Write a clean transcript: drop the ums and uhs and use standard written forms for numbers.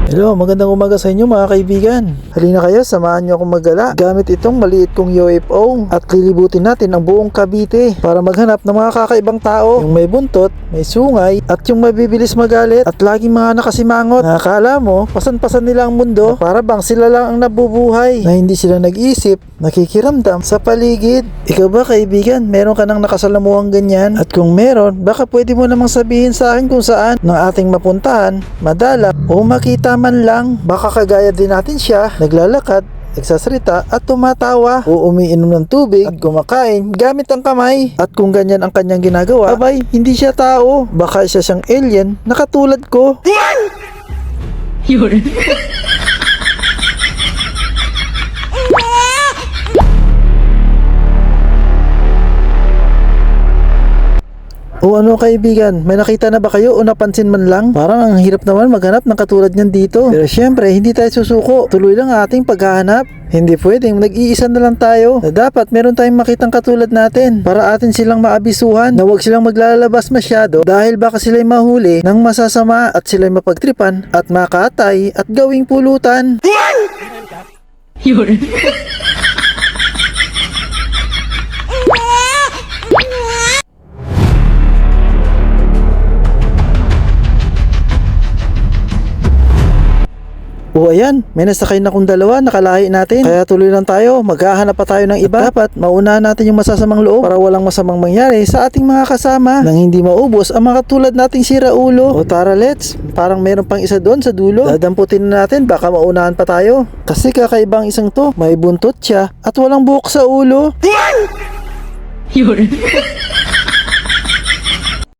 Hello, magandang umaga sa inyo mga kaibigan. Halina kayo, samahan nyo akong maggala gamit itong maliit kong UFO at lilibutin natin ang buong Cavite para maghanap ng mga kakaibang tao. Yung may buntot, may sungay at yung mabibilis magalit at laging mga nakasimangot. Nakakala mo, pasan-pasan nila ang mundo na para bang sila lang ang nabubuhay na hindi sila nag-iisip, nakikiramdam sa paligid. Ikaw ba kaibigan, meron ka nang nakasalamuhang ganyan? At kung meron, baka pwede mo namang sabihin sa akin kung saan ng ating mapuntahan, madala o makita man lang. Baka kagaya din natin siya, naglalakad, nagsasalita at tumatawa o umiinom ng tubig at kumakain gamit ang kamay. At kung ganyan ang kanyang ginagawa, abay, hindi siya tao. Baka isa siyang alien na katulad ko. Yun. O ano kaibigan, may nakita na ba kayo o napansin man lang? Parang ang hirap naman maghanap ng katulad niyan dito. Pero syempre, hindi tayo susuko. Tuloy lang ang ating paghahanap. Hindi pwedeng nag-iisa na lang tayo. Na dapat meron tayong makitang katulad natin para atin silang maabisuhan na huwag silang maglalabas masyado dahil baka sila'y mahuli ng masasama at sila'y mapagtripan at makatay at gawing pulutan. Yun. O ayan, may nasakay na kung dalawa, nakalahi natin. Kaya tuloy lang tayo, maghahanap pa tayo ng iba. Dapat maunahan natin yung masasamang loob para walang masamang mangyari sa ating mga kasama nang hindi maubos ang mga tulad nating siraulo. O tara let's, parang meron pang isa doon sa dulo. Dadamputin na natin, baka maunahan pa tayo. Kasi kakaibang isang to, may buntot siya at walang buhok sa ulo. Yun.